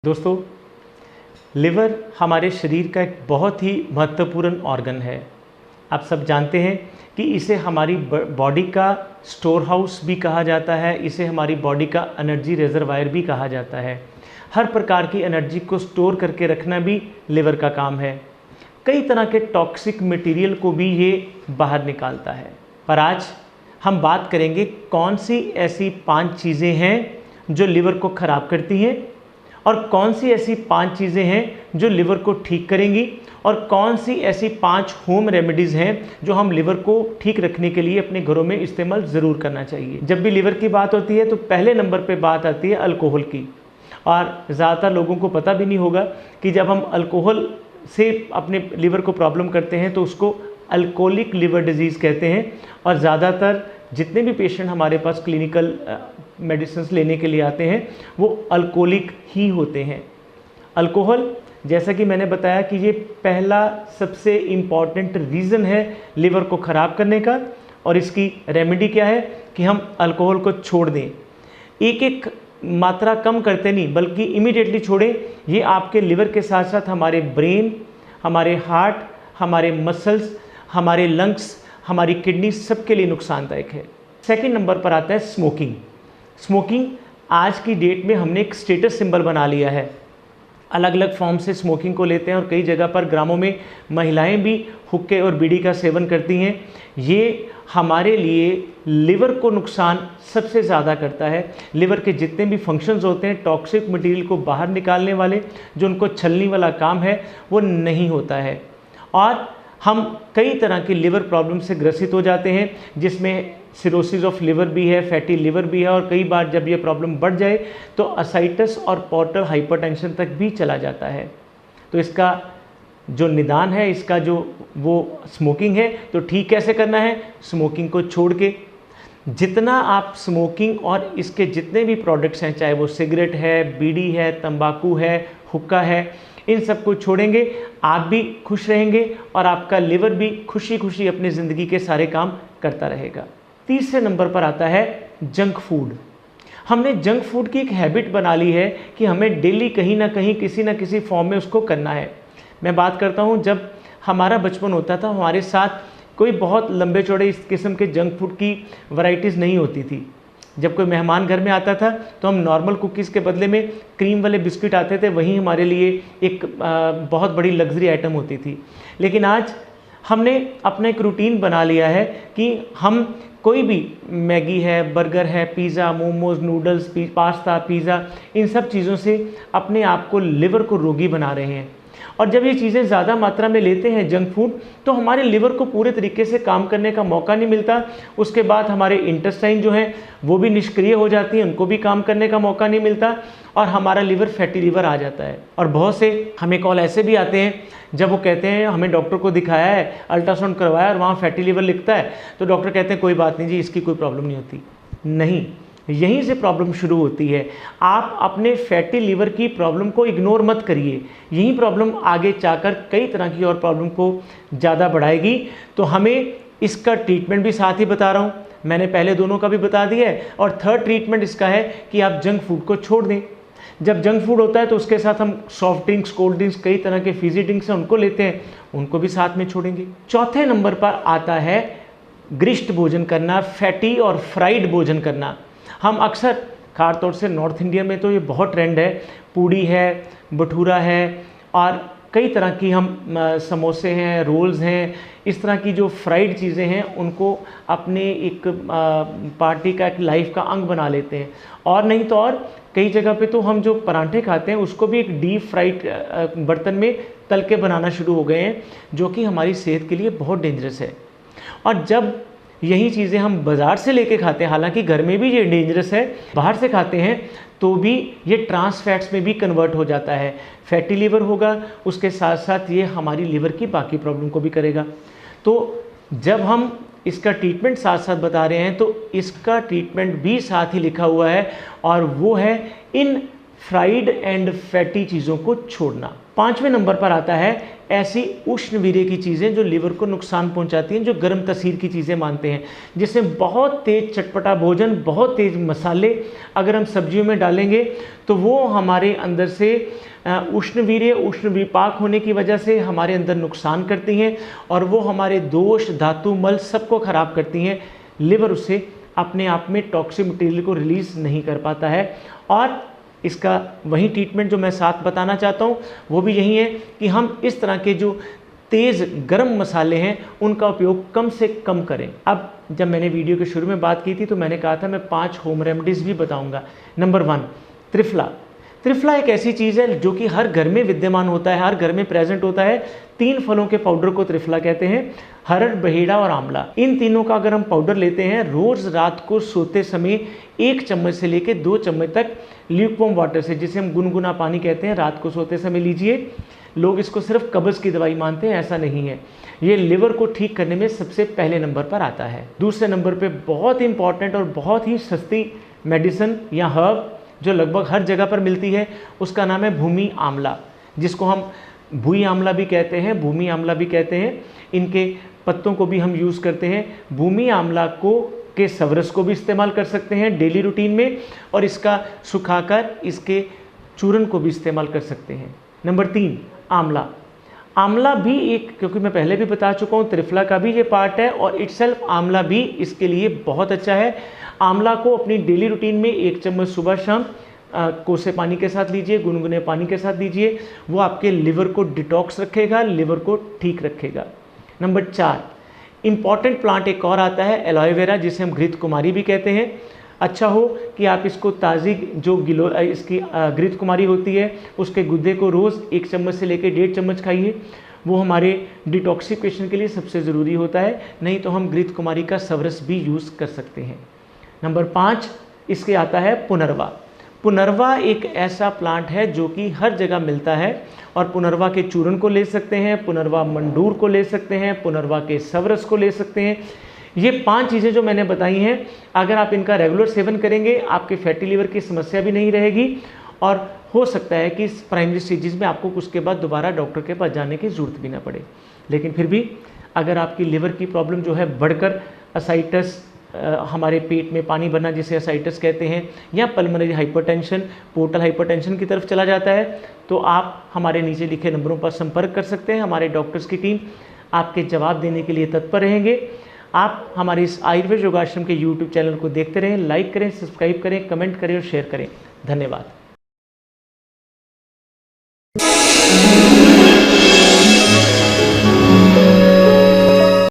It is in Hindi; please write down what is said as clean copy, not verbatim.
दोस्तों, लिवर हमारे शरीर का एक बहुत ही महत्वपूर्ण ऑर्गन है। आप सब जानते हैं कि इसे हमारी बॉडी का स्टोर हाउस भी कहा जाता है, इसे हमारी बॉडी का एनर्जी रिजर्वायर भी कहा जाता है। हर प्रकार की एनर्जी को स्टोर करके रखना भी लिवर का काम है। कई तरह के टॉक्सिक मटेरियल को भी ये बाहर निकालता है। पर आज हम बात करेंगे कौन सी ऐसी 5 चीज़ें हैं जो लिवर को ख़राब करती हैं और कौन सी ऐसी 5 चीज़ें हैं जो लिवर को ठीक करेंगी और कौन सी ऐसी 5 होम रेमेडीज़ हैं जो हम लिवर को ठीक रखने के लिए अपने घरों में इस्तेमाल ज़रूर करना चाहिए। जब भी लिवर की बात होती है तो पहले नंबर पे बात आती है अल्कोहल की, और ज़्यादातर लोगों को पता भी नहीं होगा कि जब हम अल्कोहल से अपने लिवर को प्रॉब्लम करते हैं तो उसको अल्कोहलिक लिवर डिजीज़ कहते हैं। और ज़्यादातर जितने भी पेशेंट हमारे पास क्लिनिकल मेडिसिन लेने के लिए आते हैं वो अल्कोहलिक ही होते हैं। अल्कोहल, जैसा कि मैंने बताया कि ये पहला सबसे इम्पॉर्टेंट रीज़न है लिवर को ख़राब करने का, और इसकी रेमेडी क्या है कि हम अल्कोहल को छोड़ दें। एक मात्रा कम करते नहीं बल्कि इमीडिएटली छोड़ें। ये आपके लिवर के साथ साथ हमारे ब्रेन, हमारे हार्ट, हमारे मसल्स, हमारे लंग्स, हमारी किडनी सबके लिए नुकसानदायक है। सेकंड नंबर पर आता है स्मोकिंग। स्मोकिंग आज की डेट में हमने एक स्टेटस सिंबल बना लिया है। अलग अलग फॉर्म से स्मोकिंग को लेते हैं और कई जगह पर ग्रामों में महिलाएं भी हुक्के और बीड़ी का सेवन करती हैं। ये हमारे लिए लिवर को नुकसान सबसे ज़्यादा करता है। लिवर के जितने भी फंक्शंस होते हैं, टॉक्सिक मटेरियल को बाहर निकालने वाले, जो उनको छलनी वाला काम है, वो नहीं होता है। और हम कई तरह की लिवर प्रॉब्लम से ग्रसित हो जाते हैं, जिसमें सिरोसिस ऑफ लिवर भी है, फैटी लिवर भी है, और कई बार जब ये प्रॉब्लम बढ़ जाए तो असाइटस और पोर्टल हाइपरटेंशन तक भी चला जाता है। तो इसका जो निदान है, इसका जो वो स्मोकिंग है, तो ठीक कैसे करना है? स्मोकिंग को छोड़ के जितना आप स्मोकिंग और इसके जितने भी प्रोडक्ट्स हैं, चाहे वो सिगरेट है, बीड़ी है, तंबाकू है, हुक्का है, इन सब को छोड़ेंगे, आप भी खुश रहेंगे और आपका लिवर भी खुशी खुशी अपनी ज़िंदगी के सारे काम करता रहेगा। तीसरे नंबर पर आता है जंक फूड। हमने जंक फूड की एक हैबिट बना ली है कि हमें डेली कहीं ना कहीं किसी ना किसी फॉर्म में उसको करना है। मैं बात करता हूँ, जब हमारा बचपन होता था हमारे साथ कोई बहुत लंबे चौड़े इस किस्म के जंक फूड की वैरायटीज़ नहीं होती थी। जब कोई मेहमान घर में आता था तो हम नॉर्मल कुकीज़ के बदले में क्रीम वाले बिस्किट आते थे, वही हमारे लिए एक बहुत बड़ी लग्जरी आइटम होती थी। लेकिन आज हमने अपना एक रूटीन बना लिया है कि हम कोई भी मैगी है, बर्गर है, pizza, momos, noodles, pasta, pizza, इन सब चीज़ों से अपने आप को, लिवर को रोगी बना रहे हैं। और जब ये चीज़ें ज़्यादा मात्रा में लेते हैं जंक फूड, तो हमारे लिवर को पूरे तरीके से काम करने का मौका नहीं मिलता। उसके बाद हमारे इंटेस्टाइन जो हैं वो भी निष्क्रिय हो जाती हैं, उनको भी काम करने का मौका नहीं मिलता, और हमारा लिवर फैटी लिवर आ जाता है। और बहुत से हमें कॉल ऐसे भी आते हैं जब वो कहते हैं हमें डॉक्टर को दिखाया है, अल्ट्रासाउंड करवाया और वहाँ फैटी लिवर लिखता है, तो डॉक्टर कहते हैं कोई बात नहीं जी, इसकी कोई प्रॉब्लम नहीं होती। नहीं, यहीं से प्रॉब्लम शुरू होती है। आप अपने फैटी लिवर की प्रॉब्लम को इग्नोर मत करिए, यही प्रॉब्लम आगे जाकर कई तरह की और प्रॉब्लम को ज़्यादा बढ़ाएगी। तो हमें इसका ट्रीटमेंट भी साथ ही बता रहा हूँ, मैंने पहले दोनों का भी बता दिया है। और थर्ड ट्रीटमेंट इसका है कि आप जंक फूड को छोड़ दें। जब जंक फूड होता है तो उसके साथ हम सॉफ्ट ड्रिंक्स, कोल्ड ड्रिंक्स, कई तरह के फिजी ड्रिंक्स हैं, उनको लेते हैं, उनको भी साथ में छोड़ेंगे। चौथे नंबर पर आता है गरिष्ठ भोजन करना, फैटी और फ्राइड भोजन करना। हम अक्सर, खास तौर से नॉर्थ इंडिया में तो ये बहुत ट्रेंड है, पूड़ी है, भटूरा है, और कई तरह की हम समोसे हैं, रोल्स हैं, इस तरह की जो फ्राइड चीज़ें हैं उनको अपने एक पार्टी का, एक लाइफ का अंग बना लेते हैं। और नहीं तो और कई जगह पे तो हम जो परांठे खाते हैं उसको भी एक डीप फ्राइड बर्तन में तल के बनाना शुरू हो गए हैं, जो कि हमारी सेहत के लिए बहुत डेंजरस है। और जब यही चीज़ें हम बाज़ार से लेके खाते हैं, हालांकि घर में भी ये डेंजरस है, बाहर से खाते हैं तो भी ये ट्रांस फैट्स में भी कन्वर्ट हो जाता है, फैटी लिवर होगा, उसके साथ साथ ये हमारी लिवर की बाकी प्रॉब्लम को भी करेगा। तो जब हम इसका ट्रीटमेंट साथ साथ बता रहे हैं तो इसका ट्रीटमेंट भी साथ ही लिखा हुआ है, और वो है इन फ्राइड एंड फैटी चीज़ों को छोड़ना। 5वें नंबर पर आता है ऐसी उष्णवीर्य की चीज़ें जो लिवर को नुकसान पहुंचाती हैं, जो गर्म तसीर की चीज़ें मानते हैं, जिसमें बहुत तेज़ चटपटा भोजन, बहुत तेज़ मसाले अगर हम सब्जियों में डालेंगे तो वो हमारे अंदर से उष्णवीर्य, उष्ण विपाक होने की वजह से हमारे अंदर नुकसान करती हैं और वो हमारे दोष, धातु, मल सबको ख़राब करती हैं। लिवर उससे अपने आप में टॉक्सिक मटेरियल को रिलीज़ नहीं कर पाता है। और इसका वही ट्रीटमेंट जो मैं साथ बताना चाहता हूँ वो भी यही है कि हम इस तरह के जो तेज़ गर्म मसाले हैं उनका उपयोग कम से कम करें। अब जब मैंने वीडियो के शुरू में बात की थी तो मैंने कहा था मैं 5 होम रेमेडीज़ भी बताऊंगा। नंबर 1, त्रिफला। त्रिफला एक ऐसी चीज़ है जो कि हर घर में विद्यमान होता है, हर घर में प्रेजेंट होता है। 3 फलों के पाउडर को त्रिफला कहते हैं, हरड़, बहेड़ा और आंवला। इन तीनों का अगर हम पाउडर लेते हैं, रोज़ रात को सोते समय 1 चम्मच से लेकर 2 चम्मच तक ल्यूकवार्म वाटर से, जिसे हम गुनगुना पानी कहते हैं, रात को सोते समय लीजिए। लोग इसको सिर्फ कब्ज़ की दवाई मानते हैं, ऐसा नहीं है। ये लिवर को ठीक करने में सबसे पहले नंबर पर आता है। दूसरे नंबर पर बहुत इंपॉर्टेंट और बहुत ही सस्ती मेडिसिन या हर्ब जो लगभग हर जगह पर मिलती है, उसका नाम है भूमि आंवला, जिसको हम भूई आंवला भी कहते हैं, भूमि आंवला भी कहते हैं। इनके पत्तों को भी हम यूज़ करते हैं। भूमि आंवला के सवरस को भी इस्तेमाल कर सकते हैं डेली रूटीन में, और इसका सुखाकर इसके चूर्ण को भी इस्तेमाल कर सकते हैं। नंबर 3, आंवला। आंवला भी एक, क्योंकि मैं पहले भी बता चुका हूँ, त्रिफला का भी ये पार्ट है और इटसेल्फ आंवला भी इसके लिए बहुत अच्छा है। आंवला को अपनी डेली रूटीन में 1 चम्मच सुबह शाम कोसे पानी के साथ लीजिए, गुनगुने पानी के साथ लीजिए। वो आपके लिवर को डिटॉक्स रखेगा, लिवर को ठीक रखेगा। नंबर 4, इम्पॉर्टेंट प्लांट एक और आता है एलोवेरा, जिसे हम घृत कुमारी भी कहते हैं। अच्छा हो कि आप इसको ताज़ी जो इसकी घृत कुमारी होती है उसके गुद्दे को रोज़ 1 चम्मच से लेकर 1.5 चम्मच खाइए। वो हमारे डिटॉक्सिफिकेशन के लिए सबसे ज़रूरी होता है। नहीं तो हम घृत कुमारी का सवरस भी यूज़ कर सकते हैं। नंबर 5 इसके आता है पुनर्वा। पुनर्वा एक ऐसा प्लांट है जो कि हर जगह मिलता है, और पुनर्वा के चूर्ण को ले सकते हैं, पुनर्वा मंडूर को ले सकते हैं, पुनर्वा के सवरस को ले सकते हैं। ये 5 चीज़ें जो मैंने बताई हैं, अगर आप इनका रेगुलर सेवन करेंगे आपके फैटी लीवर की समस्या भी नहीं रहेगी, और हो सकता है कि इस प्राइमरी स्टेजेस में आपको उसके बाद दोबारा डॉक्टर के पास जाने की ज़रूरत भी ना पड़े। लेकिन फिर भी अगर आपकी लिवर की प्रॉब्लम जो है बढ़कर असाइटस, हमारे पेट में पानी भरना जिसे असाइटस कहते हैं, या पल्मोनरी हाइपरटेंशन, पोर्टल हाइपरटेंशन की तरफ चला जाता है, तो आप हमारे नीचे लिखे नंबरों पर संपर्क कर सकते हैं। हमारे डॉक्टर्स की टीम आपके जवाब देने के लिए तत्पर रहेंगे। आप हमारे इस आयुर्वेद योगाश्रम के YouTube चैनल को देखते रहें, लाइक करें, सब्सक्राइब करें, कमेंट करें और शेयर करें। धन्यवाद।